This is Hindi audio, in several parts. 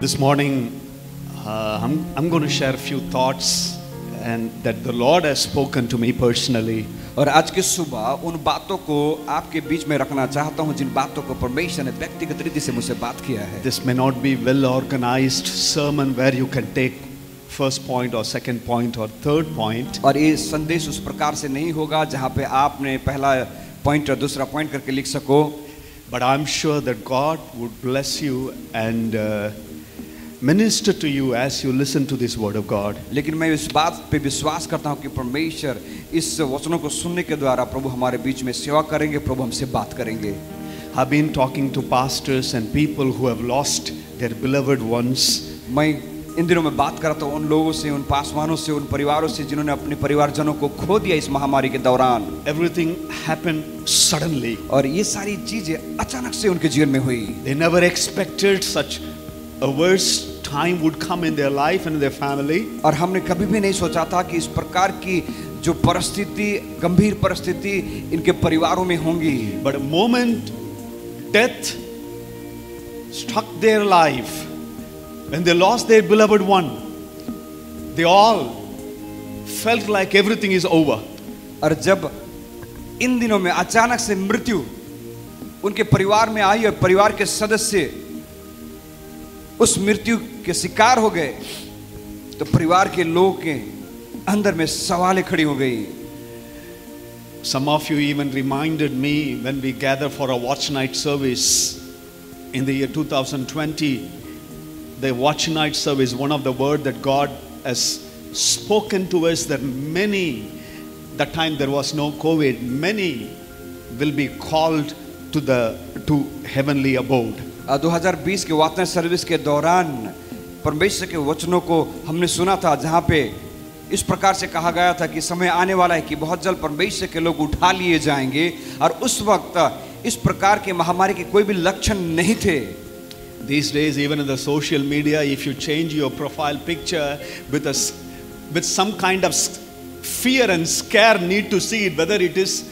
This morning, I'm going to share a few thoughts and that the Lord has spoken to me personally. और आज की सुबह उन बातों को आपके बीच में रखना चाहता हूं जिन बातों को परमेश्वर ने व्यक्तिगत रीति से मुझसे बात किया है. This may not be well organized sermon where you can take first point or second point or third point. और ये संदेश उस प्रकार से नहीं होगा जहां पे आपने पहला पॉइंट और दूसरा पॉइंट करके लिख सको. But I'm sure that God would bless you and minister to you as you listen to this word of God. लेकिन मैं इस बात पे विश्वास करता हूं कि परमेश्वर इस वचनों को सुनने के द्वारा प्रभु हमारे बीच में सेवा करेंगे, प्रभु हमसे बात करेंगे. I've been talking to pastors and people who have lost their beloved ones. मैं इन दिनों में बात कर रहा था उन लोगों से, उन पासवानों से, उन परिवारों से जिन्होंने अपने परिवारजनों को खो दिया इस महामारी के दौरान. Everything happened suddenly. और ये सारी चीजें अचानक से उनके जीवन में हुई. They never expected such a worse time would come in their life and their family. और हमने कभी भी नहीं सोचा था कि इस प्रकार की जो परिस्थिति, गंभीर परिस्थिति इनके परिवारों में होंगी. But a moment death struck their life, when they lost their beloved one, they all felt like everything is over. और जब इन दिनों में अचानक से मृत्यु उनके परिवार में आई और परिवार के सदस्य उस मृत्यु के शिकार हो गए तो परिवार के लोगों के अंदर में सवालें खड़ी हो गई. Some of you even reminded me when we gather for a watch night service in the year 2020. The watch night service, one of the word that God has spoken to us, that many, that time there was no COVID, many will be called to heavenly abode. 2020 के वाचना सर्विस के दौरान परमेश्वर के वचनों को हमने सुना था जहां पे इस प्रकार से कहा गया था कि समय आने वाला है कि बहुत जल्द परमेश्वर के लोग उठा लिए जाएंगे. और उस वक्त इस प्रकार के महामारी के कोई भी लक्षण नहीं थे. These days, even in the social media, if you change your profile picture with some kind of fear and scare, need to see it, whether it is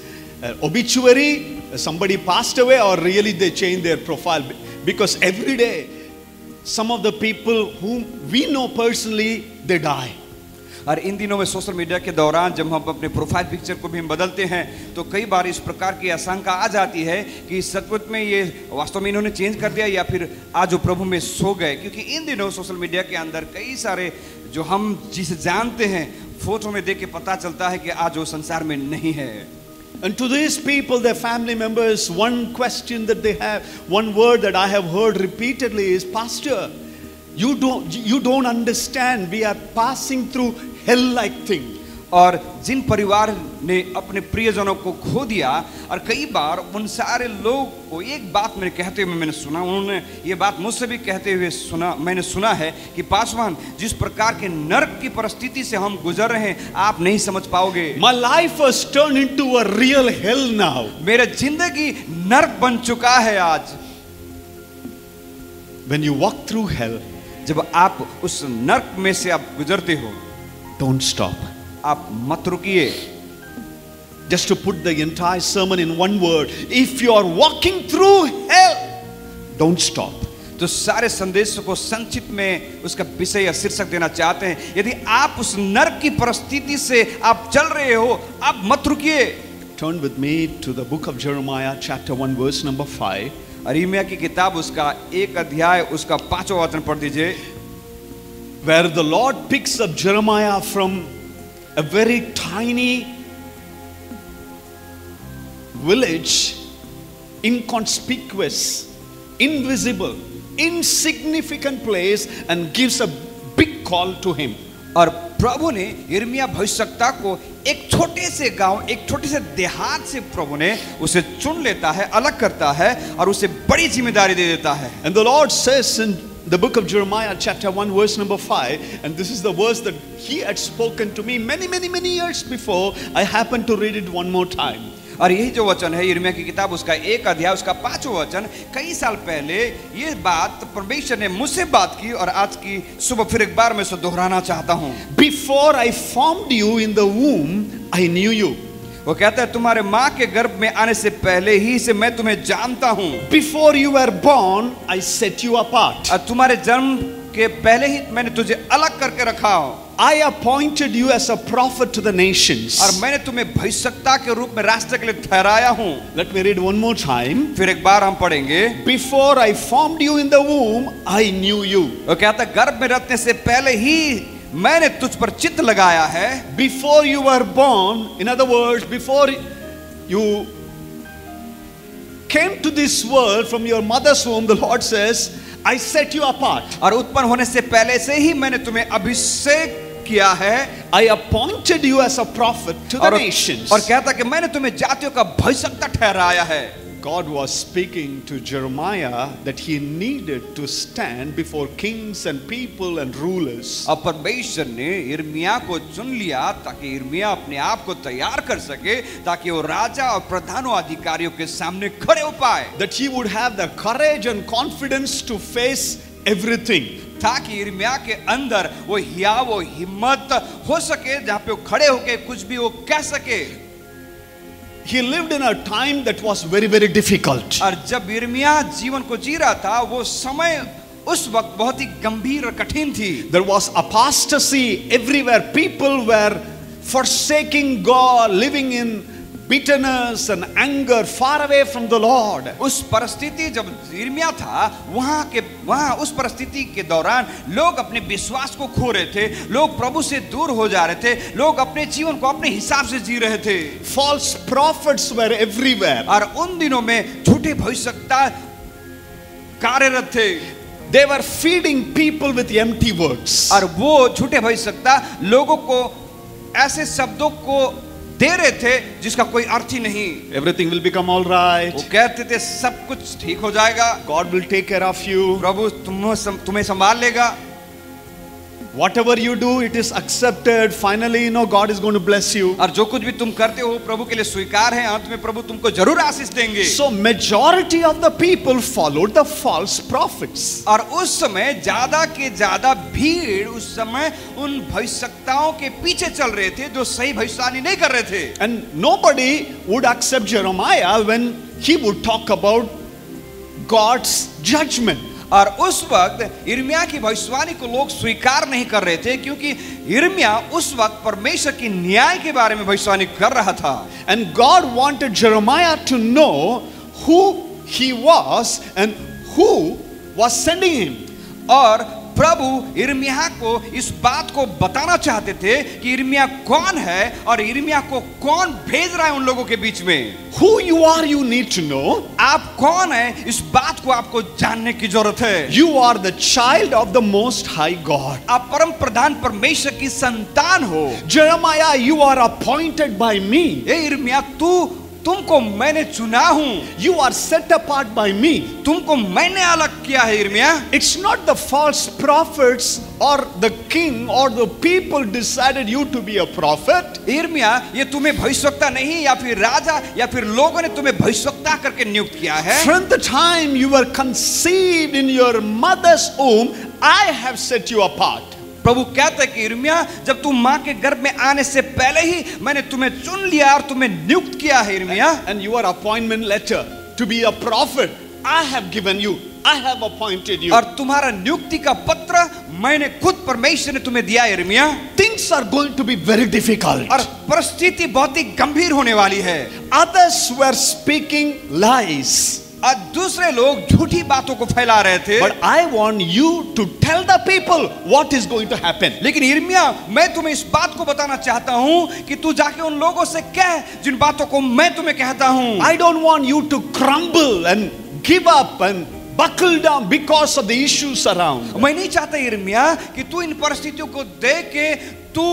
obituary, somebody passed away, or really they change their profile. Because every day, some of the people whom we know personally, they die. और इन दिनों में सोशल मीडिया के दौरान जब हम अपने प्रोफाइल पिक्चर को भी हम बदलते हैं तो कई बार इस प्रकार की आशंका आ जाती है कि सचमुच में ये वास्तव में इन्होंने चेंज कर दिया या फिर आज जो प्रभु में सो गए. क्योंकि इन दिनों सोशल मीडिया के अंदर कई सारे जो हम जिसे जानते हैं फोटो में देख के पता चलता है कि आज वो संसार में नहीं है. And to these people, their family members, one question that they have, one word that I have heard repeatedly is, Pastor, you don't understand. We are passing through hell-like thing. और जिन परिवार ने अपने प्रियजनों को खो दिया और कई बार उन सारे लोग को एक बात मैंने कहते हुए मैंने सुना, उन्होंने ये बात मुझसे भी कहते हुए सुना, मैंने सुना है कि पासवान जिस प्रकार के नरक की परिस्थिति से हम गुजर रहे हैं आप नहीं समझ पाओगे. My life has turned into a real hell now. मेरा जिंदगी नरक बन चुका है आज. When you walk through hell, जब आप उस नरक में से आप गुजरते हो, don't stop. आप मत रुकिए. Just to put the entire sermon in one word, if you are walking through hell, don't stop. तो सारे संदेश को संक्षिप्त में उसका विषय या शीर्षक देना चाहते हैं. यदि आप उस नरक की परिस्थिति से आप चल रहे हो, आप मत रुकिए. Turn with me to the book of Jeremiah, chapter 1, verse number 5. यिर्मयाह की किताब उसका 1 अध्याय उसका 5वां वचन पढ़ दीजिए. Where the Lord picks up Jeremiah from a very tiny village, inconspicuous, invisible, insignificant place, and gives a big call to him. और प्रभु ने यिर्मयाह भविष्यवक्ता को एक छोटे से गांव, एक छोटे से देहात से प्रभु ने उसे चुन लेता है, अलग करता है और उसे बड़ी जिम्मेदारी दे देता है. And the Lord says in the book of Jeremiah, chapter 1, verse number 5, and this is the verse that he had spoken to me many years before. I happened to read it one more time. और यही जो वचन है यिर्मयाह की किताब उसका 1 अध्याय उसका 5वां वचन, कई साल पहले ये बात परमेश्वर ने मुझसे बात की और आज की सुबह फिर एक बार मैं इसे दोहराना चाहता हूँ. Before I formed you in the womb, I knew you. वो कहता है तुम्हारे माँ के गर्भ में आने से पहले ही से मैं तुम्हें जानता हूँ. Before you were born, I set you apart. और तुम्हारे जन्म के पहले ही मैंने तुझे अलग करके रखा हूं। I appointed you as a prophet to the nations. और मैंने तुम्हें भविष्यवक्ता के रूप में राष्ट्र के लिए ठहराया हूं। Let me read one more time. फिर एक बार हम पढ़ेंगे। Before I formed you in the womb, I knew you. वो कहता गर्भ में रखने से पहले ही मैंने तुझ पर चित्त लगाया है। Before you were born, in other words, before you came to this world from your mother's womb, the Lord says, I set you apart. और उत्पन्न होने से पहले से ही मैंने तुम्हें अभिषेक किया है। I appointed you as a prophet to the nations. और कहता कि मैंने तुम्हें जातियों का भविष्यवक्ता ठहराया है। God was speaking to Jeremiah that he needed to stand before kings and people and rulers. अब परमेश्वर ने यिर्मयाह को चुन लिया ताकि यिर्मयाह अपने आप को तैयार कर सके, ताकि वो राजा और प्रधानों अधिकारियों के सामने खड़े हो पाए। That he would have the courage and confidence to face everything. ताकि यिर्मयाह के अंदर वो हियाव वो हिम्मत हो सके, जहां पे वो खड़े होके कुछ भी वो कह सके। He lived in a time that was very, very difficult. और जब यिर्मयाह जीवन को जी रहा था, वो समय उस वक्त बहुत ही गंभीर और कठिन थी। There was apostasy everywhere. People were forsaking God, living in bitterness and anger, far away from the Lord. उस परिस्थिति जब यिर्मयाह था, वहां उस परिस्थिति के दौरान लोग अपने विश्वास को खो रहे थे, लोग प्रभु से दूर हो जा रहे थे, लोग अपने जीवन को अपने हिसाब से जी रहे थे। False prophets were everywhere. और उन दिनों में झूठे भविष्यवक्ता कार्यरत थे। They were feeding people with empty words. और वो झूठे भविष्यवक्ता लोगों को ऐसे शब्दों को दे रहे थे जिसका कोई अर्थ ही नहीं। Everything will become all right. वो कहते थे सब कुछ ठीक हो जाएगा, God will take care of you. प्रभु तुम्हें संभाल लेगा। Whatever you do, it is accepted. Finally, God is going to bless you. और जो कुछ भी तुम करते हो प्रभु के लिए स्वीकार है, अंत में प्रभु तुमको जरूर आशीष देंगे। So majority of the people followed the false prophets. और उस समय ज्यादा के ज्यादा भीड़ उस समय उन भविष्यवक्ताओं के पीछे चल रहे थे जो सही भविष्यवाणी नहीं कर रहे थे। And nobody would accept Jeremiah when he would talk about God's judgment. और उस वक्त यिर्मयाह की भविष्यवाणी को लोग स्वीकार नहीं कर रहे थे, क्योंकि यिर्मयाह उस वक्त परमेश्वर की न्याय के बारे में भविष्यवाणी कर रहा था। And God wanted Jeremiah to know who he was and who was sending him. और प्रभु यिर्मयाह को इस बात को बताना चाहते थे कि यिर्मयाह कौन है और यिर्मयाह को कौन भेज रहा है उन लोगों के बीच में। Who you are, you need to know. आप कौन है, इस बात को आपको जानने की जरूरत है। You are the child of the Most High God. आप परम प्रधान परमेश्वर की संतान हो। Jeremiah, you are appointed by me. ए यिर्मयाह, तुमको मैंने चुना हूं। You are set apart by me. तुमको मैंने अलग किया है यिर्मयाह। It's not the false prophets or the king or the people decided you to be a prophet. यिर्मयाह, ये तुम्हें भविष्यवक्ता नहीं या फिर राजा या फिर लोगों ने तुम्हें भविष्यवक्ता करके नियुक्त किया है। From the time you were conceived in your mother's womb, I have set you apart. प्रभु कहता है कि यिर्मयाह, जब तुम मां के गर्भ में आने से पहले ही मैंने तुम्हें चुन लिया और तुम्हें नियुक्त किया है यिर्मयाह। And your appointment letter to be a prophet, I have given you. I have appointed you. और तुम्हारा नियुक्ति का पत्र मैंने खुद परमेश्वर ने तुम्हें दिया यिर्मयाह। Things are going to be very difficult. और परिस्थिति बहुत ही गंभीर होने वाली है। Others were speaking lies. और दूसरे लोग झूठी बातों को फैला रहे थे। But I want you to tell the people what is going to happen. लेकिन यिर्मयाह, मैं तुम्हें इस बात को बताना चाहता हूं कि तू जाके उन लोगों से कह जिन बातों को मैं तुम्हें कहता हूं। I don't want you to crumble and give up and buckle down because of the issues around. मैं नहीं चाहता यिर्मयाह कि तू इन परिस्थितियों को देख के तू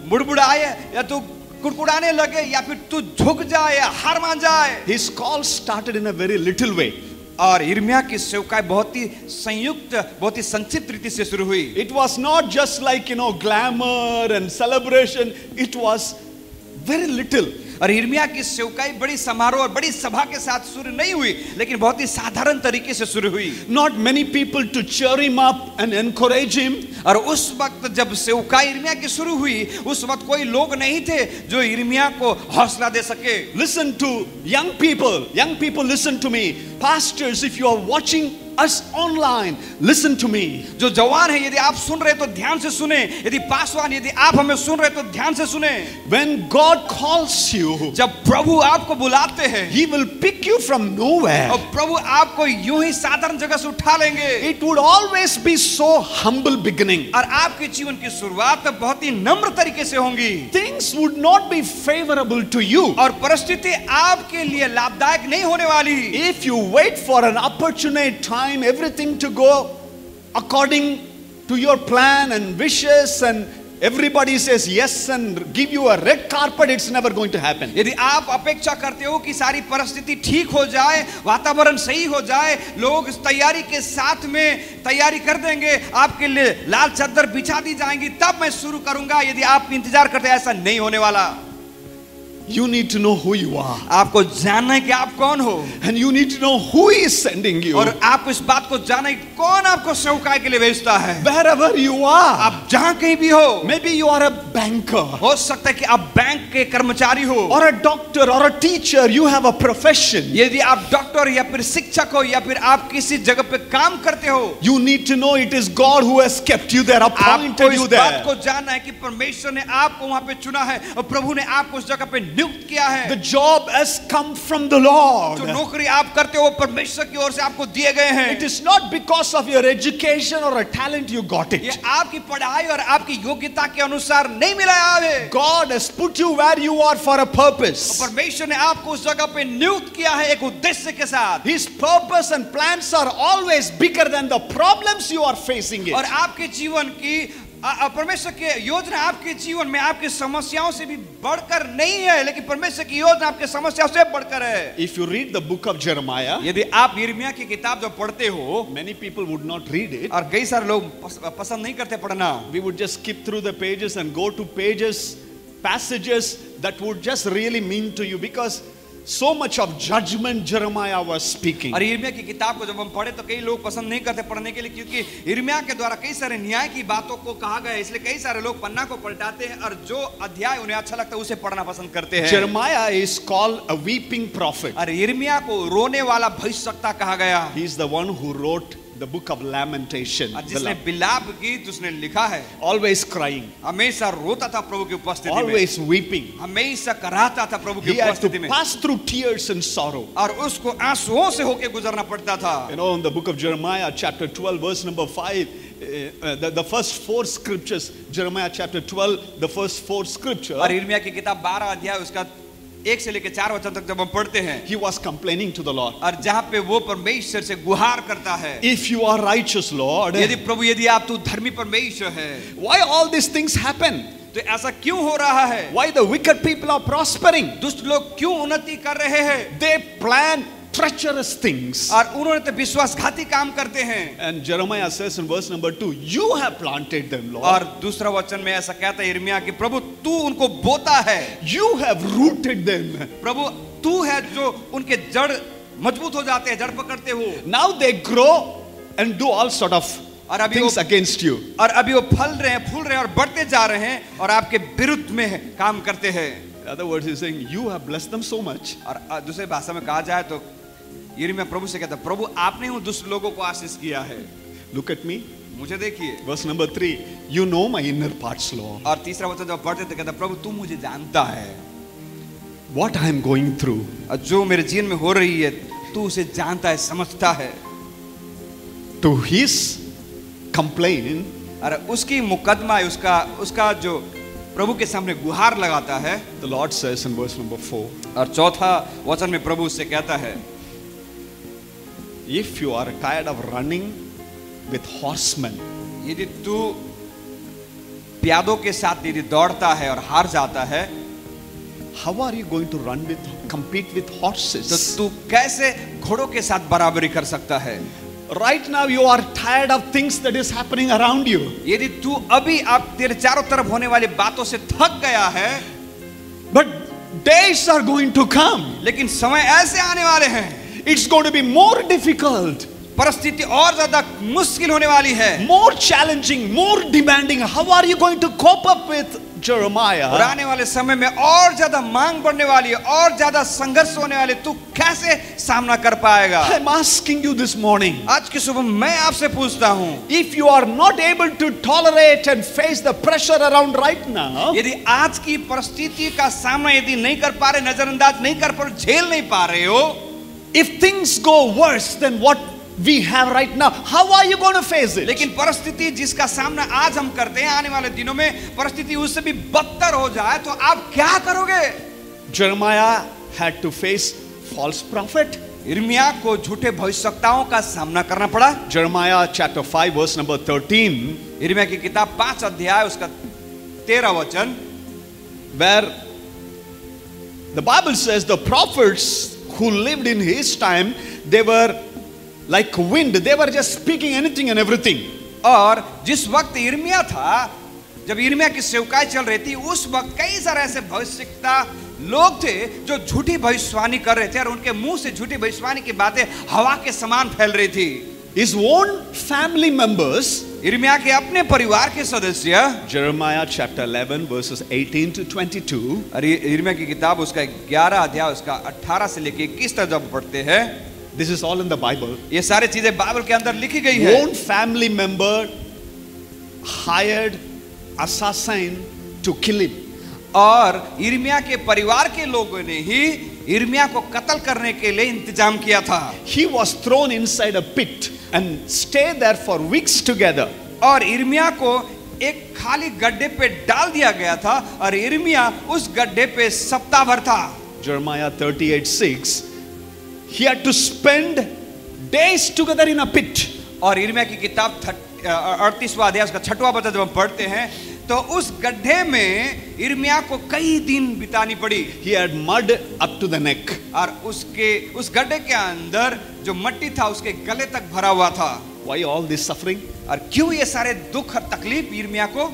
बुड़बुड़ाए या तू कुड़कुड़ाने लगे या फिर तू झुक जाए या हार मान जाए। His call started in a very little way. और यिर्मयाह की सेवकाई बहुत ही संयुक्त, बहुत ही संक्षिप्त रीति से शुरू हुई। It was not just like glamour and celebration. It was very little. और यिर्मयाह की सेवकाई बड़ी समारोह और बड़ी सभा के साथ शुरू नहीं हुई, लेकिन बहुत ही साधारण तरीके से शुरू हुई। Not many people to cheer him up and encourage him. और उस वक्त जब सेवकाई यिर्मयाह की शुरू हुई, उस वक्त कोई लोग नहीं थे जो यिर्मयाह को हौसला दे सके। Listen to young people. Young people, listen to me. Pastors, if you are watching us online, listen to me. जो जवान है, यदि आप सुन रहे तो ध्यान से सुने। यदि पासवान, यदि आप हमें सुन रहे तो ध्यान से सुने। When God calls you, जब प्रभु आपको बुलाते हैं, He will pick you from nowhere. और प्रभु आपको यूं ही साधारण जगह से उठा लेंगे। It would always be so humble beginning. और आपके जीवन की शुरुआत बहुत ही नम्र तरीके से होंगी। Things would not be favorable to you. और परिस्थिति आपके लिए लाभदायक नहीं होने वाली। If you wait for an opportune time, everything to go according to your plan and wishes, and everybody says yes and give you a red carpet, it's never going to happen. यदि आप अपेक्षा करते हो कि सारी परिस्थिति ठीक हो जाए, वातावरण सही हो जाए, लोग इस तैयारी के साथ में तैयारी कर देंगे, आपके लिए लाल चादर बिछा दी जाएंगी, तब मैं शुरू करूंगा, यदि आप इंतजार करते हैं, ऐसा नहीं होने वाला। You need to know who you are. आपको जानना है कि आप कौन हो। And you need to know who is sending you. और आपको इस बात को जानना है कि कौन आपको सेवकाई के लिए भेजता है। Wherever you are. आप जहां कहीं भी हो। Maybe you are a banker. हो सकता है कि आप बैंक के कर्मचारी हो। Or a doctor or a teacher. You have a profession. यदि आप डॉक्टर या फिर शिक्षक हो या फिर आप किसी जगह पे काम करते हो। You need to know it is God who has kept you there, appointed you there. आपको इस बात को जानना है कि परमेश्वर ने आपको वहां पे चुना है और प्रभु ने आपको उस जगह पे नियुक्त किया है। The job has come from the Lord. जो नौकरी आप करते हो परमेश्वर की ओर से आपको दिए गए हैं। It is not because of your education or a talent you got it. ये आपकी पढ़ाई और आपकी योग्यता के अनुसार नहीं मिला है। God has put you where you are for a purpose. परमेश्वर ने आपको उस जगह पे नियुक्त किया है एक उद्देश्य के साथ। His purpose and plans are always bigger than the problems you are facing it. और आपके जीवन की परमेश्वर की योजना आपके जीवन में आपकी समस्याओं से भी बढ़कर नहीं है, लेकिन परमेश्वर की योजना आपके समस्याओं से बढ़कर है। If you read the book of Jeremiah, यदि आप यिर्मयाह की किताब जब पढ़ते हो, many people would not read it. और कई सारे लोग पसंद नहीं करते पढ़ना। We would just skip through the pages and go to passages that would just really mean to you, because so much of judgment Jeremiah was speaking. और यिर्मयाह की किताब को जब हम पढ़े तो कई लोग पसंद नहीं करते पढ़ने के लिए, क्योंकि यिर्मयाह के द्वारा कई सारे न्याय की बातों को कहा गया है, इसलिए कई सारे लोग पन्ना को पलटाते हैं और जो अध्याय उन्हें अच्छा लगता है उसे पढ़ना पसंद करते हैं। Jeremiah is called a weeping prophet. और यिर्मयाह को रोने वाला भविष्यवक्ता कहा गया। He is the one who wrote the book of lamentation. जिसने विलाप गीत उसने लिखा है। Always crying, हमेशा रोता था प्रभु की उपस्थिति में, always weeping. हमेशा कराहता था प्रभु की He had to उपस्थिति में, pass through tears and sorrow. और उसको आंसुओं से होके गुजरना पड़ता था। You know, in the book of Jeremiah, chapter 12, verse number 5, the first 4 scriptures, Jeremiah chapter 12, the first 4 scriptures, और यिर्मयाह की किताब 12 अध्याय उसका 1 से लेकर 4 वचन तक जब हम पढ़ते हैं, he was complaining to the Lord. और जहां पे वो परमेश्वर से गुहार करता है, If you are righteous, Lord, यदि प्रभु यदि आप तू धर्मी परमेश्वर है, why all these things happen? तो ऐसा क्यों हो रहा है? Why the wicked people are prospering? दुष्ट लोग क्यों उन्नति कर रहे हैं? They plan treacherous things. और उन्होंने तो विश्वासघाती काम करते हैं। And Jeremiah says in verse number 2, you have planted them, Lord. और दूसरा वचन में ऐसा कहता है यिर्मयाह कि प्रभु तू उनको बोता है, You have rooted them. प्रभु तू है जो उनके जड़ मजबूत हो जाते हैं, जड़ पकड़ते हो। Now they grow and do all sort of और अभी things against you. और अभी वो फल रहे हैं, फूल रहे हैं और बढ़ते जा रहे हैं और आपके विरुद्ध में काम करते हैं। In other words, he's saying, you have blessed them so much. और दूसरे भाषा में कहा जाए तो यिर्मयाह प्रभु से कहता है, प्रभु आपने उन दुष्ट लोगों को आशीष किया है। Look at me. मुझे देखिए। Verse number 3, you know my inner parts, Lord. और तीसरा वचन जब पढ़ते थे कहता प्रभु तू मुझे जानता है, What I am going through. और जो मेरे जीवन में हो रही है तू उसे जानता है, समझता है। To his complaint, और उसकी मुकदमा है, उसका जो प्रभु के सामने गुहार लगाता है, the Lord says in verse number 4, और चौथा वचन में प्रभु उससे कहता है, if you are tired of running with horsemen, यदि तू प्यादों के साथ यदि दौड़ता है और हार जाता है, how are you going to compete with horses? तो तू कैसे घोड़ों के साथ बराबरी कर सकता है? Right now you are tired of things that is happening around you. यदि तू अभी आप तेरे चारों तरफ होने वाली बातों से थक गया है, But days are going to come. लेकिन समय ऐसे आने वाले हैं, It's going to be more difficult, परिस्थिति और ज्यादा मुश्किल होने वाली है, more challenging, more demanding. How are you going to cope up with Jeremiah, और आने वाले समय में और ज्यादा मांग बढ़ने वाली है, और ज्यादा संघर्ष होने वाले, तू कैसे सामना कर पाएगा? I'm asking you this morning, आज की सुबह मैं आपसे पूछता हूँ, if you are not able to tolerate and face the pressure around right now, यदि आज की परिस्थिति का सामना यदि नहीं कर पा रहे, नजरअंदाज नहीं कर पा रहे, झेल नहीं पा रहे हो, if things go worse than what we have right now, how are you going to face it? लेकिन परिस्थिति जिसका सामना आज हम करते हैं, आने वाले दिनों में परिस्थिति उससे भी बदतर हो जाए तो आप क्या करोगे? Jeremiah had to face false prophet. यिर्मयाह को झूठे भविष्यवक्ताओं का सामना करना पड़ा। Jeremiah chapter 5 verse number 13, यिर्मयाह की किताब 5 अध्याय उसका 13 वचन, where the Bible says the prophets who lived in his time, they were like wind, they were just speaking anything and everything. और जिस वक्त यिर्मयाह था, जब यिर्मयाह की सेवकाई चल रही थी, उस वक्त कई सारे ऐसे भविष्यवक्ता लोग थे जो झूठी भविष्यवाणी कर रहे थे और उनके मुंह से झूठी भविष्यवाणी की बातें हवा के समान फैल रही थी। His own family members, यिर्मयाह के अपने परिवार के सदस्य, Jeremiah chapter 11 verses 18 to 22, और यिर्मयाह की किताब उसका 11 अध्याय उसका 18 से लेके 21 तक जब पढ़ते हैं, this is all in the Bible. ये सारी चीजें बाइबल के अंदर लिखी गई है। Own family member hired assassin to kill him. और यिर्मयाह के परिवार के लोगों ने ही यिर्मयाह को कत्ल करने के लिए इंतजाम किया था। He was thrown inside a pit and stayed there for weeks together. और यिर्मयाह को एक खाली गड्ढे पे डाल दिया गया था और यिर्मयाह उस गड्ढे पे सप्ताह भर था। Jeremiah 38:6, he had to spend days together in a pit. और यिर्मयाह की किताब 38वां अध्याय उसका 6वां वचन जब हम पढ़ते हैं तो उस गड्ढे में यिर्मयाह को कई दिन बितानी पड़ी। He had mud up to the neck. और उस गड्ढे के अंदर जो मिट्टी था उसके गले तक भरा हुआ था। Why all this suffering? और क्यों ये सारे दुख और तकलीफ यिर्मयाह को?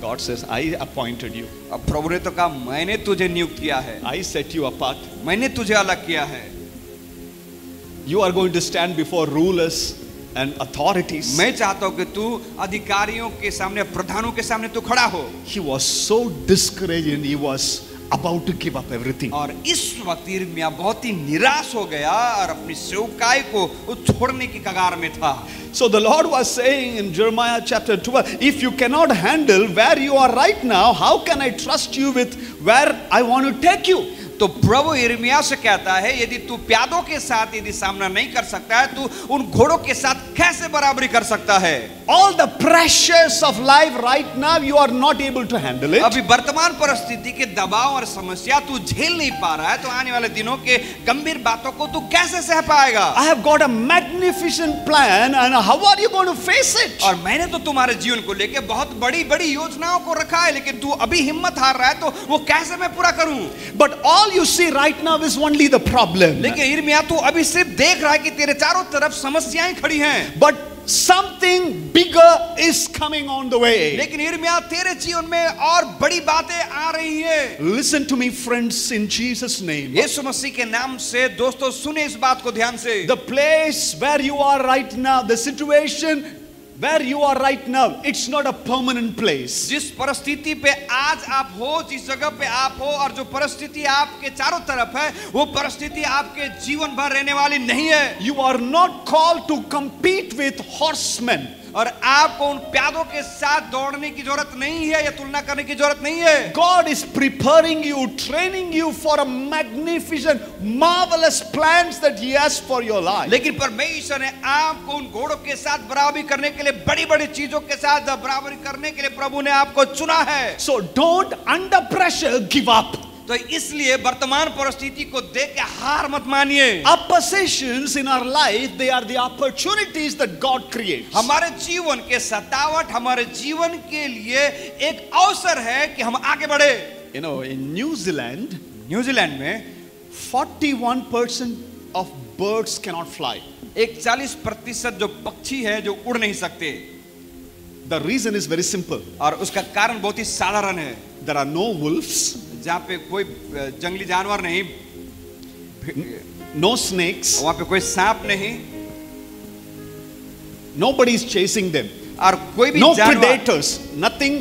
God says, I appointed you. अब प्रभु ने तो कहा, मैंने तुझे नियुक्त किया है, I set you apart. मैंने तुझे अलग किया है। You are going to stand before rulers and authorities. मैं चाहता हूं कि तू अधिकारियों के सामने, प्रधानों के सामने तू खड़ा हो। He was so discouraged and he was about to give up everything. और इस वक्त यिर्मयाह बहुत ही निराश हो गया और अपनी सेवकाई को छोड़ने की कगार में था। So the Lord was saying in Jeremiah chapter 12, if you cannot handle where you are right now, how can I trust you with where I want to take you? तो प्रभु यिर्मयाह से कहता है, यदि तू प्यादों के साथ यदि सामना नहीं कर सकता है, तू उन घोड़ों के साथ कैसे बराबरी कर सकता है? All the pressures of life right now, you are not able to handle it. अभी वर्तमान परिस्थिति के दबाव और समस्या तू झेल नहीं पा रहा है, तो आने वाले दिनों के गंभीर बातों को तू कैसे सह पाएगा? I have got a magnificent plan, and how are you going to face it? और मैंने तो तुम्हारे जीवन को लेके बहुत बड़ी बड़ी योजनाओं को रखा है, लेकिन तू अभी हिम्मत हार रहा है, तो वो कैसे मैं पूरा करूं? But all you see right now is only the problem. लेकिन यिर्मयाह तू अभी सिर्फ देख रहा है कि तेरे चारों तरफ समस्याएं खड़ी हैं। But something bigger is coming on the way. लेकिन यिर्मयाह तेरे जीवन में और बड़ी बातें आ रही है। Listen to me, friends, in Jesus' name. यीशु मसीह के नाम से दोस्तों सुने इस बात को ध्यान से। The place where you are right now, the situation where you are right now, it's not a permanent place. जिस परिस्थिति पे आज आप हो, जिस जगह पे आप हो और जो परिस्थिति आपके चारों तरफ है, वो परिस्थिति आपके जीवन भर रहने वाली नहीं है। You are not called to compete with horsemen. और आपको उन प्यादों के साथ दौड़ने की जरूरत नहीं है या तुलना करने की जरूरत नहीं है। God is preparing you, training you for a magnificent, marvelous plans that He has for your life. लेकिन परमेश्वर ने आपको उन घोड़ों के साथ बराबरी करने के लिए, बड़ी-बड़ी चीजों के साथ बराबरी करने के लिए प्रभु ने आपको चुना है। So don't under pressure give up. तो इसलिए वर्तमान परिस्थिति को देख के हार मत मानिए। Oppositions in our life, they are the opportunities that God creates. हमारे जीवन के सतावट हमारे जीवन के लिए एक अवसर है कि हम आगे बढ़े। You know, in New Zealand, New Zealand में 41% of birds cannot fly. एक 40% जो पक्षी है जो उड़ नहीं सकते। The reason is very simple. और उसका कारण बहुत ही साधारण है। There are no wolves, जहाँ पे कोई जंगली जानवर नहीं, no snakes, वहाँ पे कोई सांप नहीं, nobody is chasing them. और कोई भी No जानवर predators, nothing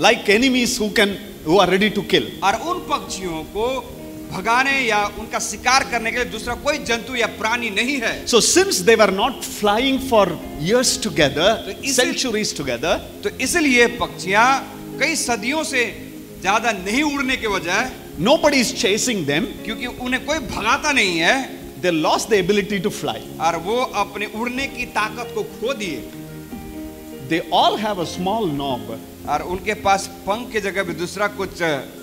like enemies who are ready to kill. और उन पक्षियों को भगाने या उनका शिकार करने के लिए दूसरा कोई जंतु या प्राणी नहीं है। So since they were not flying for years together, तो इसी- centuries together, तो इसलिए पक्षियां कई सदियों से ज्यादा नहीं उड़ने के बजाय, nobody is chasing them. क्योंकि उन्हें कोई भगाता नहीं है They lost the ability to fly. और वो अपने उड़ने की ताकत को खो दिए। They all have a small knob, और उनके पास पंख की जगह भी दूसरा कुछ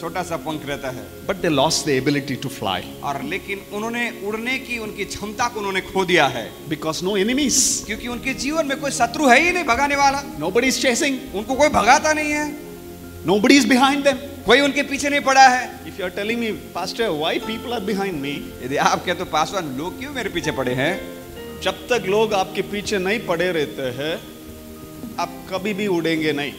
छोटा सा पंख रहता है, but they lost the ability to fly और लेकिन उन्होंने उड़ने की उनकी क्षमता को उन्होंने खो दिया है, because no enemies. क्योंकि उनके जीवन में कोई शत्रु है ही नहीं भगाने वाला। Nobody is chasing. उनको कोई भगाता नहीं है, Nobody is behind them. कोई उनके पीछे नहीं पड़ा है। If you are telling me, Pastor, why people are behind me? यदि आप कहते हो पासवान लोग क्यों मेरे पीछे पड़े हैं, जब तक लोग आपके पीछे नहीं पड़े रहते हैं, आप कभी भी उड़ेंगे नहीं.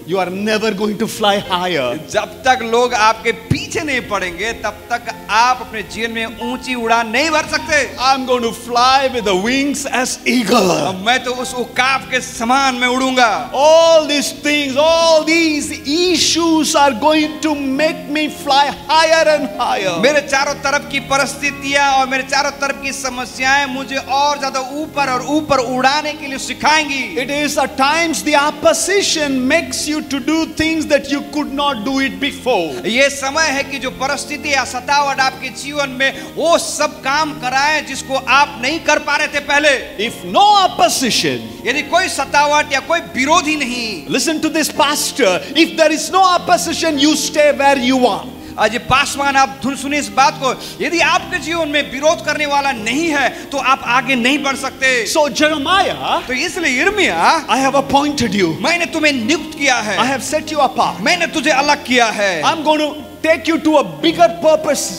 You are never going to fly higher. जब तक लोग आपके पीछे नहीं पड़ेंगे तब तक आप अपने जीवन में ऊंची उड़ान नहीं भर सकते। I'm going to fly with the wings as eagle. अब मैं तो उस उकाब के समान में उड़ूंगा। All these things, all these issues are going to make me fly higher and higher. मेरे चारों तरफ की परिस्थितियां और मेरे चारों तरफ की समस्याएं मुझे और ज्यादा ऊपर और ऊपर उड़ाने के लिए सिखाएंगी। It is at times the opposition makes you to do things that you could not do it before. ये समय है कि जो परिस्थिति या सतावट आपके जीवन में वो सब काम कराए जिसको आप नहीं कर पा रहे थे पहले। If no opposition, यदि कोई सतावट या कोई विरोधी नहीं, listen to this, pastor, if there is no opposition, you stay where you are. आज ये पासवान आप धुन सुनिए इस बात को, यदि आपके जीवन में विरोध करने वाला नहीं है तो आप आगे नहीं बढ़ सकते। So Jeremiah, तो इसलिए यिर्मयाह, I have appointed you. मैंने तुम्हें नियुक्त किया है, I have set you apart. मैंने तुझे अलग किया है। I'm going to take you to a bigger purpose.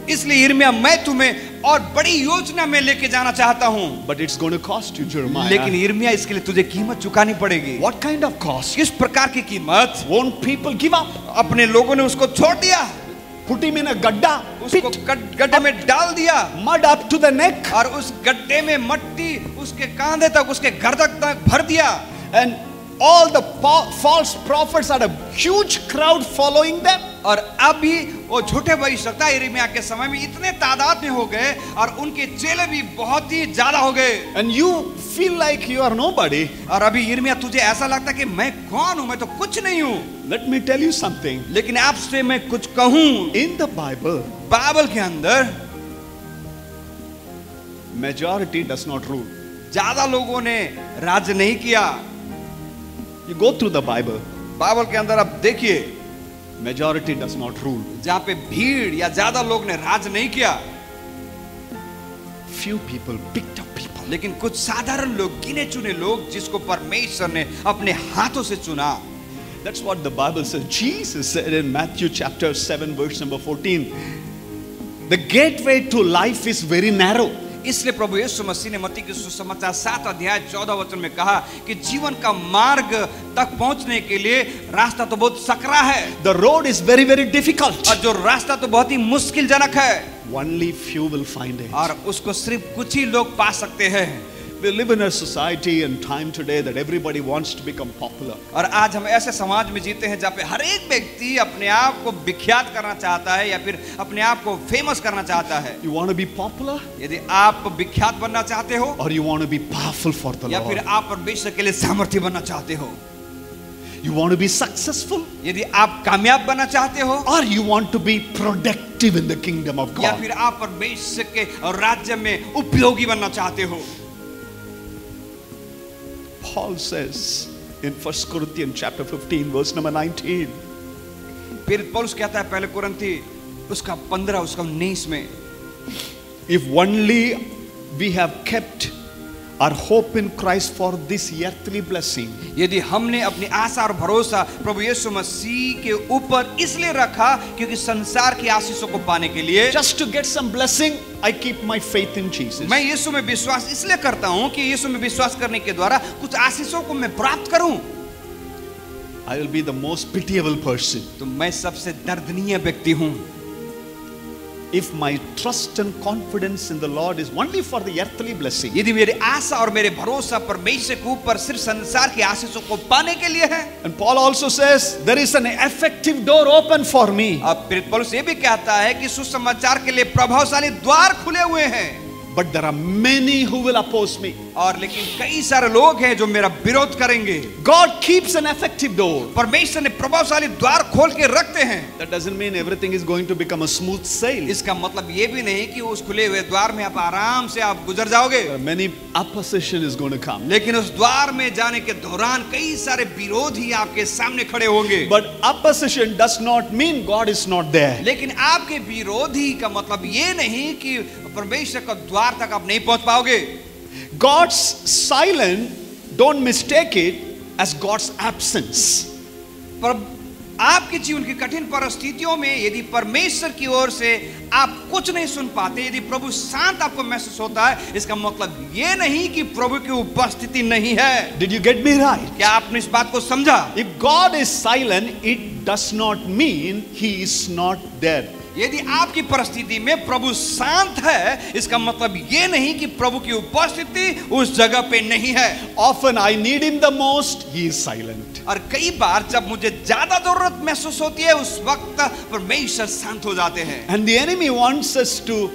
इसलिए यिर्मयाह मैं तुम्हें और बड़ी योजना में लेके जाना चाहता हूँ। But it's going to cost you, Jeremiah. लेकिन यिर्मयाह इसके लिए तुझे कीमत चुकानी पड़ेगी। What kind of cost? किस प्रकार की कीमत? Won't people give up? अपने लोगों ने उसको छोड़ दिया, Put him in a gadda, उसको pit, गड्ढे में डाल दिया mud up to the neck, और उस गड्ढे में मट्टी उसके कांधे तक, उसके गर्दन तक भर दिया। and all the false prophets had a huge crowd following them. और अभी वो झूठे भविष्यवक्ता यिर्मयाह के समय में इतने तादाद में हो गए और उनके चेले भी बहुत ही ज्यादा हो गए। And you feel like you are nobody. और अभी यिर्मयाह तुझे ऐसा लगता है कि मैं कौन हूं, मैं तो कुछ नहीं हूं। Let me tell you something. लेकिन आपसे मैं कुछ कहूं, In the Bible, बाइबल के अंदर majority does not rule. ज्यादा लोगों ने राज नहीं किया। You go through the Bible, Bible के अंदर आप देखिए, majority does not rule. जहां पे भीड़ या ज्यादा लोग ने राज नहीं किया, Few people, picked up people. लेकिन कुछ साधारण लोग, गिने चुने लोग जिसको परमेश्वर ने अपने हाथों से चुना। That's what the Bible says. Jesus said in Matthew chapter 7 verse number 14, the gateway to life is very narrow. इसलिए प्रभु यीशु मसीह ने मत्ती के सुसमाचार 7 अध्याय 14 वचन में कहा कि जीवन का मार्ग तक पहुंचने के लिए रास्ता तो बहुत सकरा है, The road is very, very difficult. और जो रास्ता तो बहुत ही मुश्किलजनक है, Only few will find it. और उसको सिर्फ कुछ ही लोग पा सकते हैं। We live in a society and time today that everybody wants to become popular. और आज हम ऐसे समाज में जीते हैं जहाँ पे हर एक व्यक्ति अपने आप को विख्यात करना चाहता है या फिर अपने आप को फेमस करना चाहता है। You want to be popular यदि आप विख्यात बनना चाहते हो or you want to be powerful for the या फिर Lord? आप परमेश्वर के लिए सामर्थ्य बनना चाहते हो, You want to be successful यदि आप कामयाब बनना चाहते हो, or you want to be productive in the kingdom of या God? फिर आप परमेश्वर के राज्य में उपयोगी बनना चाहते हो। Paul says in 1 Corinthians chapter 15 verse number 19, फिर पौलुस कहता है पहले कुरिन्थी उसका 15 उसका 19 में, if only we have kept our hope in Christ for this earthly blessing, यदि हमने अपनी आशा और भरोसा प्रभु यीशु मसीह के ऊपर इसलिए रखा क्योंकि संसार की आशीषों को पाने के लिए, just to get some blessing, I keep my faith in Jesus. मैं यीशु में विश्वास इसलिए करता हूं कि यीशु में विश्वास करने के द्वारा कुछ आशीषों को मैं प्राप्त करूं, I will be the most pitiable person. तो मैं सबसे दर्दनीय व्यक्ति हूं। if my trust and confidence in the Lord is only for the earthly blessing, यदि मेरी आशा और मेरे भरोसा परमेश्वर के ऊपर सिर्फ संसार की आशीषों को पाने के लिए है, and Paul also says there is an effective door open for me, अब प्रेरित पौलुस ये भी कहता है कि सुसमाचार के लिए प्रभावशाली द्वार खुले हुए हैं, but there are many who will oppose me. और लेकिन कई सारे लोग हैं जो मेरा विरोध करेंगे। God keeps an effective door. परमेश्वर ने प्रभावशाली द्वार खोल के रखते हैं। That doesn't mean everything is going to become a smooth sail. इसका मतलब ये भी नहीं कि उस खुले हुए द्वार में आप आराम से आप गुजर जाओगे। Many opposition is going to come. लेकिन उस द्वार में जाने के दौरान कई सारे विरोधी आपके सामने खड़े होंगे। But opposition does not mean God is not there. लेकिन आपके विरोधी का मतलब ये नहीं कि परमेश्वर का द्वार तक आप नहीं पहुंच पाओगे। God's silence, don't mistake it as God's absence. पर आपके जीवन की कठिन परिस्थितियों में यदि परमेश्वर की ओर से आप कुछ नहीं सुन पाते, यदि प्रभु शांत आपको महसूस होता है, इसका मतलब ये नहीं कि प्रभु की उपस्थिति नहीं है। Did you get me right? क्या आपने इस बात को समझा? If God is silent, it does not mean He is not there. यदि आपकी परिस्थिति में प्रभु शांत है, इसका मतलब ये नहीं कि प्रभु की उपस्थिति उस जगह पे नहीं है। Often I need Him the most, He is silent. और कई बार जब मुझे ज्यादा जरूरत महसूस होती है, उस वक्त परमेश्वर शांत हो जाते हैं। And the enemy wants us to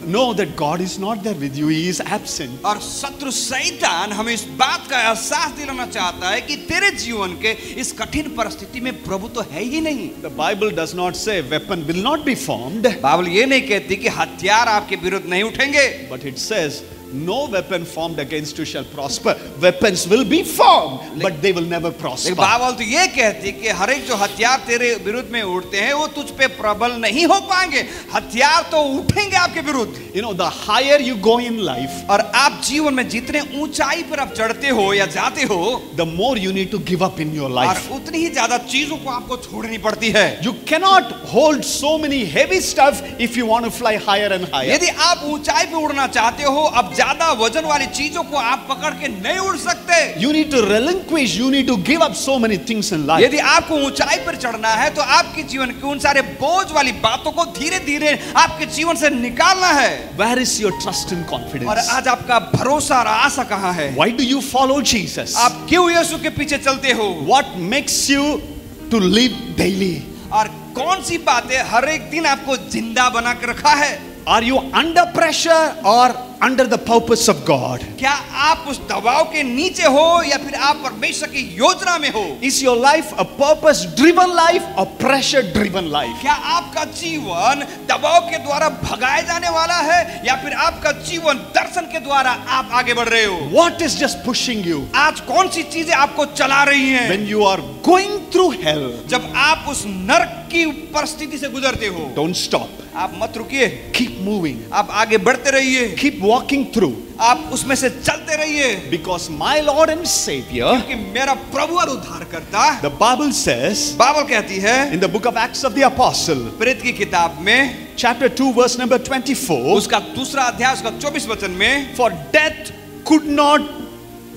know that God is not there with you, He is absent. और शत्रु शैतान हमें इस बात का एहसास दिलाना चाहता है कि तेरे जीवन के इस कठिन परिस्थिति में प्रभु तो है ही नहीं। The Bible does not say weapon will not be formed, Bible ये नहीं कहती कि हथियार आपके विरुद्ध नहीं उठेंगे, but it says no weapon formed against you shall prosper. Weapons will be formed, but they will never prosper. Bible तो ये कहती कि हर एक जो हथियार तेरे विरुद्ध में उठते हैं वो तुझ पे प्रबल नहीं हो पाएंगे। हथियार तो उठेंगे आपके विरुद्ध। You know, the higher you go in life, और आप जीवन में जितने ऊंचाई पर आप चढ़ते हो या जाते हो, the more you need to give up in your life. और उतनी ही ज्यादा चीजों को आपको छोड़नी पड़ती है। You cannot hold so many heavy stuff if you want to fly higher and higher. यदि आप ऊंचाई पे उड़ना चाहते हो, अब ज्यादा वजन वाली चीजों को आप पकड़ के नहीं उड़ सकते। You need to relinquish, you need to give up so many things in life. यदि आपको ऊंचाई पर चढ़ना है तो आपके जीवन के उन सारे बोझ वाली बातों को धीरे धीरे आपके जीवन से निकालना है। Where is your trust and confidence? और आज आपका भरोसा और आशा कहाँ है? Why do you follow Jesus? आप क्यों यीशु के पीछे चलते हो? What makes you to live daily? और कौन सी बातें हर एक दिन आपको जिंदा बना के रखा है? Are you under pressure or under the purpose of God? क्या आप उस दबाव के नीचे हो या फिर आप परमेश्वर की योजना में हो? Is your life a purpose driven life or pressure driven life? क्या आपका जीवन दबाव के द्वारा भगाए जाने वाला है या फिर आपका जीवन दर्शन के द्वारा आप आगे बढ़ रहे हो? What is just pushing you? आज कौन सी चीजें आपको चला रही हैं? When you are going through hell, जब आप उस नरक की परिस्थिति से गुजरते हो, don't stop. आप मत रुकिए, Keep moving. आप आगे बढ़ते रहिए, Keep walking through. आप उसमें से चलते रहिए, Because my Lord and Savior, क्योंकि मेरा प्रभु और उद्धारकर्ता, the Bible says बाइबल कहती है in the book of Acts of the Apostle, प्रेरित की किताब में chapter 2 verse number 24, उसका दूसरा अध्याय उसका 24 वचन में, for death could not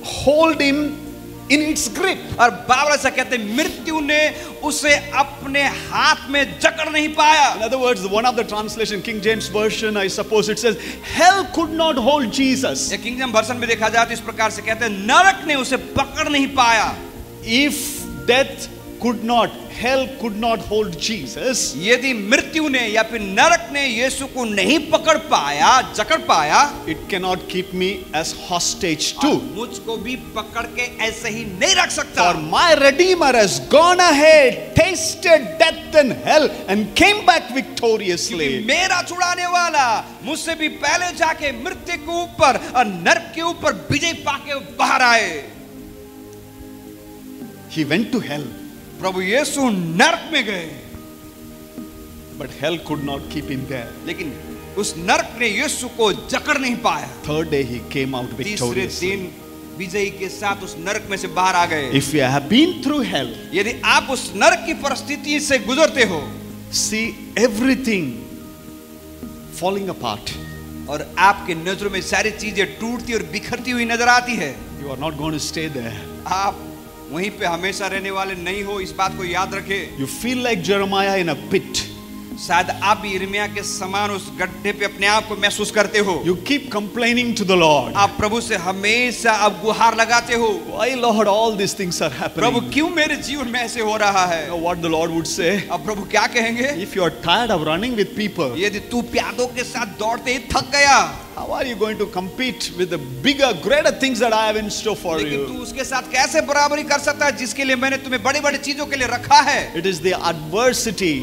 hold him in its grip. और बाइबल ऐसा कहते हैं मृत्यु ने उसे अपने हाथ में जकड़ नहीं पाया। In other words, one of the translation, King James version, I suppose it says, hell could not hold Jesus. ये किंग जेम्स वर्जन में देखा जाए तो इस प्रकार से कहते हैं नरक ने उसे पकड़ नहीं पाया। If death could not, hell could not hold Jesus, यदि मृत्यु ने या फिर नरक ने यीशु को नहीं पकड़ पाया, जकड़ पाया, it cannot keep me as hostage too. मुझको भी पकड़ के ऐसे ही नहीं रख सकता। For my Redeemer has gone ahead, tasted death and hell, and came back victoriously. मेरा छुड़ाने वाला मुझसे भी पहले जाके मृत्यु के ऊपर और नरक के ऊपर विजय पाके बाहर आए। He went to hell, प्रभु यीशु नरक में गए, but hell could not keep him there. लेकिन उस नरक ने यीशु को जकड़ नहीं पाया। Third day he came out तीसरे victoriously. दिन विजयी के साथ उस नरक में से बाहर आ गए। If you have been through hell, यदि आप उस नरक की परिस्थिति से गुजरते हो, see everything falling apart, और आपके नजरों में सारी चीजें टूटती और बिखरती हुई नजर आती है, you are not going to stay there. आप वहीं पे हमेशा रहने वाले नहीं हो, इस बात को याद रखें। You feel like Jeremiah in a pit. शायद आप भी यिर्मयाह के समान उस गड्ढे पे अपने आप को महसूस करते हो। You keep complaining to the Lord. आप प्रभु से हमेशा आप गुहार लगाते हो, Why, Lord, all these things are happening? प्रभु क्यों मेरे जीवन में ऐसे हो रहा है? You know what the Lord would say? अब प्रभु क्या कहेंगे? If you are tired of running with people, यदि तू प्यादों के साथ दौड़ते ही थक गया, how are you going to compete with the bigger, greater things that I have in store for लेकिन you? तू उसके साथ कैसे बराबरी कर सकता है जिसके लिए मैंने तुम्हें बड़ी बड़ी चीजों के लिए रखा है? It is the adversity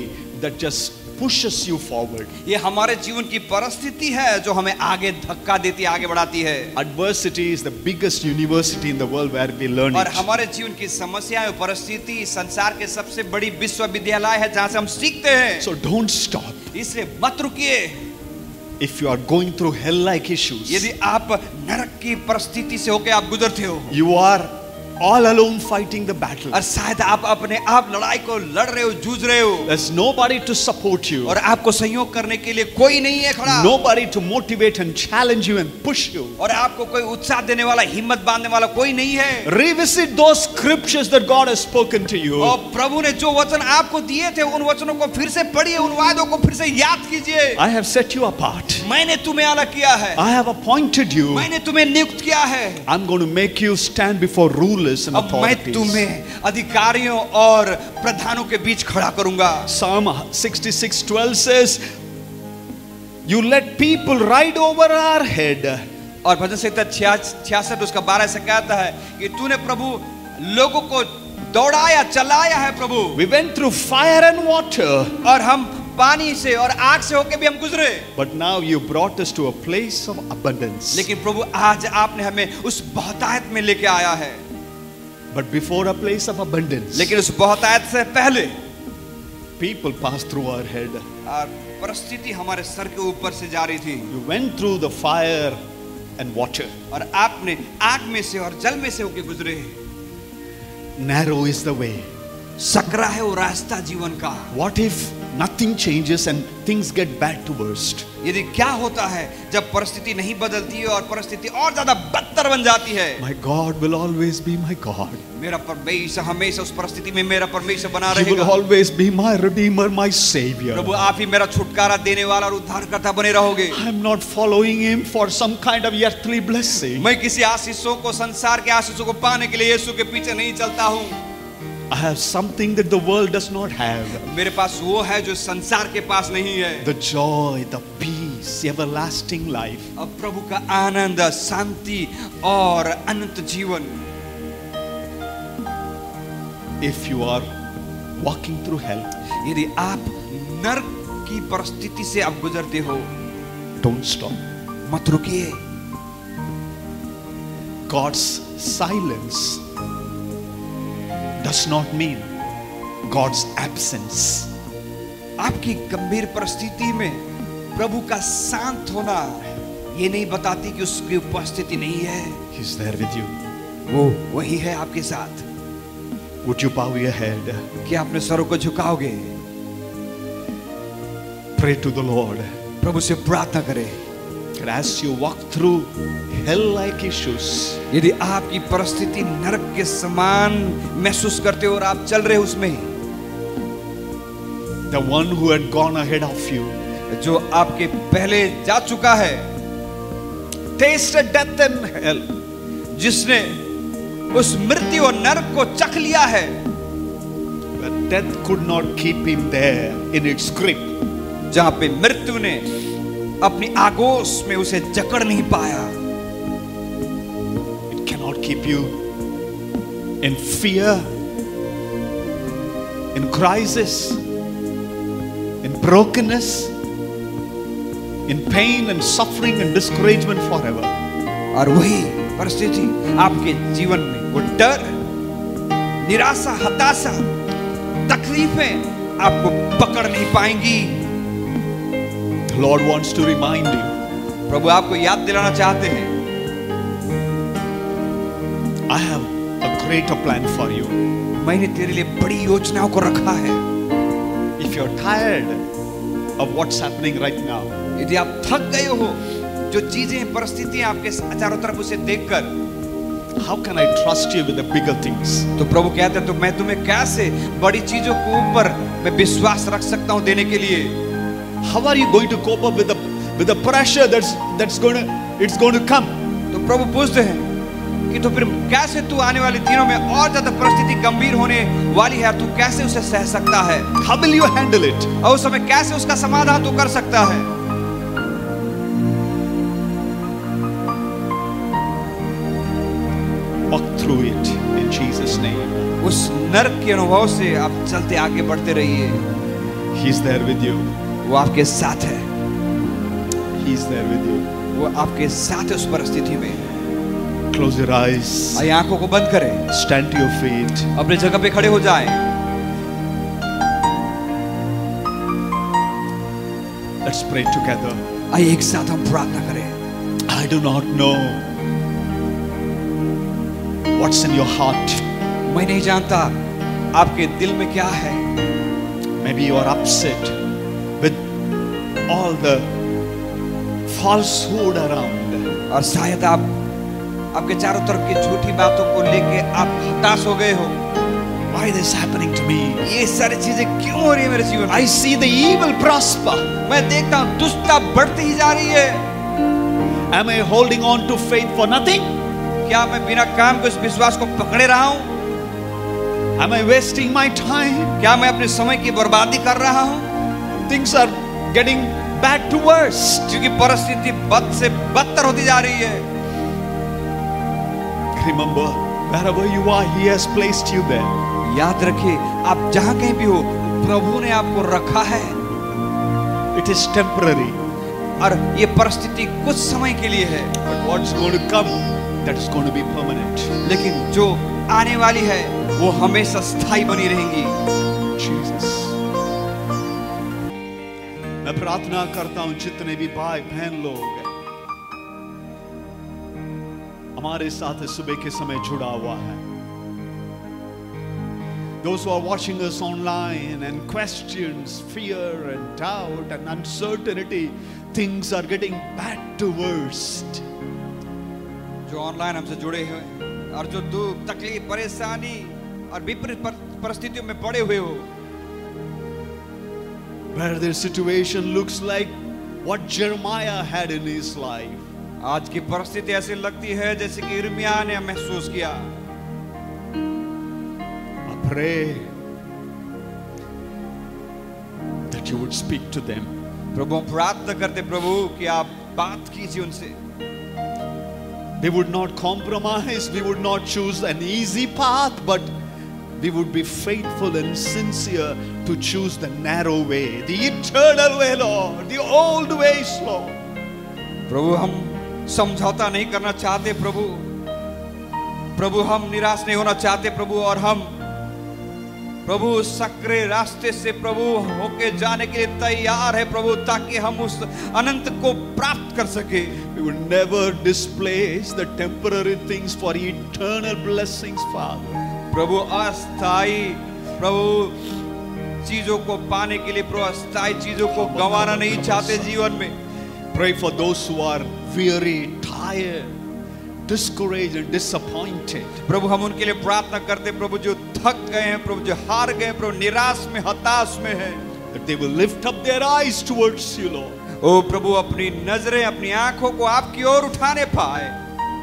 that just pushes you forward. ये हमारे जीवन की परिस्थिति है जो हमें आगे धक्का देती है, आगे बढ़ाती है। Adversity is the biggest university in the world where we learn और it. हमारे जीवन की समस्याएं और परिस्थिति संसार के सबसे बड़ी विश्वविद्यालय है जहां से हम सीखते हैं। So don't stop. इसलिए मत रुकिए। If you are going through hell-like issues, यदि आप नरक की परिस्थिति से होकर आप गुजरते हो, you are all alone fighting the battle. और शायद आप अपने आप लड़ाई को लड़ रहे हो, जूझ रहे हो, There's nobody to support you. और आपको सहयोग करने के लिए कोई नहीं है खड़ा, Nobody to motivate and challenge you and push you. और आपको कोई उत्साह देने वाला, हिम्मत बांधने वाला कोई नहीं है। Revisit those scriptures that God has spoken to you. और प्रभु ने जो वचन आपको दिए थे उन वचनों को फिर से पढ़िए, उन वादों को फिर से याद कीजिए। I have set you apart. मैंने तुम्हें अलग किया है, I have appointed you. मैंने तुम्हें नियुक्त किया है। I'm going to make you stand before rulers and अब मैं authorities. तुम्हें अधिकारियों और प्रधानों के बीच खड़ा करूंगा। Psalm 66:12 says, "You let people ride over our head." और भजन संहिता 66 उसका 12 से कहता है कि तूने प्रभु लोगों को दौड़ाया, चलाया है प्रभु। We went through fire and water, और हम पानी से और आग से होके भी हम गुजरे, but now you brought us to a place of abundance. लेकिन प्रभु आज आपने हमें उस बहुतायत में लेके आया है। But before a place of abundance, लेकिन उस बहुतायत से पहले people passed through our head. और परिस्थिति हमारे सर के ऊपर से जा रही थी, You went through the fire and water. और आपने आग में से और जल में से होके गुजरे। Narrow is the way. Sakra है वो रास्ता जीवन का। What if nothing changes and things get bad to worst? यदि क्या होता है जब परिस्थिति नहीं बदलती है और परिस्थिति और ज्यादा बदतर बन जाती है? My God will always be my God. मेरा परमेश्वर हमेशा उस परिस्थिति में मेरा परमेश्वर बना He will रहेगा। always be my Redeemer, my Savior. प्रभु आप ही मेरा छुटकारा देने वाला और उद्धारकर्ता बने रहोगे। I'm not following Him for some kind of earthly blessing. मैं किसी आशीषों को, संसार के आशीषों को पाने के लिए यीशु के पीछे नहीं चलता हूँ। I have something that the world does not have. मेरे पास वो है जो संसार के पास नहीं है। The joy, the peace, everlasting life. अब प्रभु का आनंद, शांति और अनंत जीवन। If you are walking through hell, यदि आप नरक की परिस्थिति से आप गुजरते हो, don't stop. मत रुकिए। God's silence does not mean God's absence. आपकी गंभीर परिस्थिति में प्रभु का शांत होना ये नहीं बताती कि उसकी उपस्थिति नहीं है। He's there with you. वो वही है आपके साथ। Would you bow your head? क्या अपने सरों को झुकाओगे? Pray to the Lord. प्रभु से प्रार्थना करें। And as you walk through hell-like issues, यदि आपकी परिस्थिति नरक के समान महसूस करते हो और आप चल रहे हो उसमें, the one who had gone ahead of you, जो आपके पहले जा चुका है, tasted death and hell, जिसने उस मृत्यु और नरक को चख लिया है, but death could not keep him there in its grip. जहां पे मृत्यु ने अपनी आगोश में उसे जकड़ नहीं पाया। It cannot keep you in fear, in crisis, in brokenness, in pain and suffering and discouragement forever. और वही परिस्थिति आपके जीवन में वो डर, निराशा, हताशा, तकलीफें आपको पकड़ नहीं पाएंगी। The Lord wants to remind you, प्रभु आपको याद दिलाना चाहते हैं, I have a greater plan for you. मैंने तेरे लिए बड़ी योजनाओं को रखा है। If you're tired of what's happening right now, यदि आप थक गए हो, जो चीजें, परिस्थितियां आपके चारों तरफ उसे देखकर, how can I trust you with the bigger things? तो प्रभु कहते हैं तो मैं तुम्हें कैसे बड़ी चीजों के ऊपर मैं विश्वास रख सकता हूं देने के लिए। How are you going to cope up with the pressure that's going to come? तो प्रभु पूछते हैं कि तो फिर कैसे तू आने वाले दिनों में और ज्यादा परिस्थिति गंभीर होने वाली है, तू कैसे उसे सह सकता है? How will you handle it? और उस समय कैसे उसका समाधान तू कर सकता है? Walk through it in Jesus' name. उस नरक के अनुभव से आप चलते आगे बढ़ते रहिए। He's there with you. वो आपके साथ है। He's there with you. वो आपके साथ है उस परिस्थिति में। Close your eyes. आइए आंखों को बंद करें। Stand to your feet. अपने जगह पे खड़े हो जाएं। Let's pray together. आइए एक साथ हम प्रार्थना करें। I do not know what's in your heart. मैं नहीं जानता आपके दिल में क्या है। Maybe you are upset with all the falsehood around. और शायद आपके चारों तरफ की झूठी बातों को लेके आप हताश हो गए हो। Why this happening to me? ये सारी चीजें क्यों हो रही है मेरे जीवन में? I see the evil prosper. मैं देखता हूँ दुष्टता बढ़ती ही जा रही है। Am I holding on to faith for nothing? क्या मैं बिना काम के उस विश्वास को पकड़े रहा हूँ? Am I wasting my time? क्या मैं अपने समय की बर्बादी कर रहा हूँ? Things are getting bad to worse. क्योंकि परिस्थिति बद से बदतर होती जा रही है। Remember, wherever you are, He has placed you there. याद रखिए, आप जहाँ कहीं भी हो, प्रभु ने आपको रखा है। It is temporary. और ये परिस्थिति कुछ समय के लिए है। But what's going to come, that is going to be permanent. लेकिन जो आने वाली है, वो हमेशा स्थायी बनी रहेंगी। Jesus. मैं प्रार्थना करता हूं जितने भी भाई बहन लोग हैं, हमारे साथ सुबह के समय जुड़ा हुआ है। Those who are watching us online and questions, fear and doubt and uncertainty, things are getting bad to worst. जो ऑनलाइन हमसे जुड़े हुए और जो दुख, तकलीफ, परेशानी और विपरीत परिस्थितियों में पड़े हुए हो, where their situation looks like what Jeremiah had in his life. आज की परिस्थिति ऐसी लगती है जैसे कि यिर्मयाह ने महसूस किया। I pray that you would speak to them. प्रभु हम प्रार्थना करते प्रभु कि आप बात कीजिए उनसे। We would not compromise, we would not choose an easy path, but we would be faithful and sincere to choose the narrow way, the eternal way, Lord, the old ways, Lord. प्रभु हम समझौता नहीं करना चाहते प्रभु। प्रभु हम निराश नहीं होना चाहते प्रभु, और हम प्रभु सकरे रास्ते से प्रभु होके जाने के लिए तैयार है प्रभु, ताकि हम उस अनंत को प्राप्त कर सके। We would never displace the temporary things for eternal blessings, Father. प्रभु अस्थाई प्रभु चीजों को पाने के लिए प्रभु अस्थाई चीजों को गंवाना नहीं चाहते जीवन में। Pray for those who are weary, tired, discouraged and disappointed. प्रभु हम उनके लिए प्रार्थना करते प्रभु जो थक गए हैं, प्रभु जो हार गए हैं, प्रभु निराश में, हताश में हैं, That they will lift up their eyes towards you, Lord. ओ प्रभु अपनी नजरें, अपनी आंखों को आपकी ओर उठाने पाए।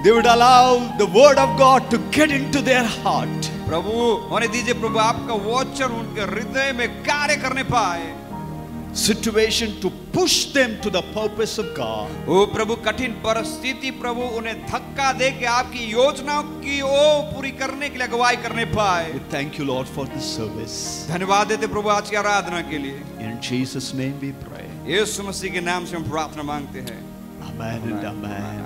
They would allow the word of God to get into their heart. प्रभु होने दीजिए प्रभु आपका वचन उनके हृदय में कार्य करने पाए। Situation to push them to the purpose of God. ओ प्रभु कठिन परिस्थिति प्रभु उन्हें धक्का दे के आपकी योजनाओं की ओ पूरी करने के लिए अगुवाई करने पाए। We thank you, Lord, for this service. धन्यवाद देते प्रभु आज की आराधना के लिए। In Jesus' name we pray. यीशु मसीह के नाम से हम प्रार्थना मांगते हैं। Amen and amen.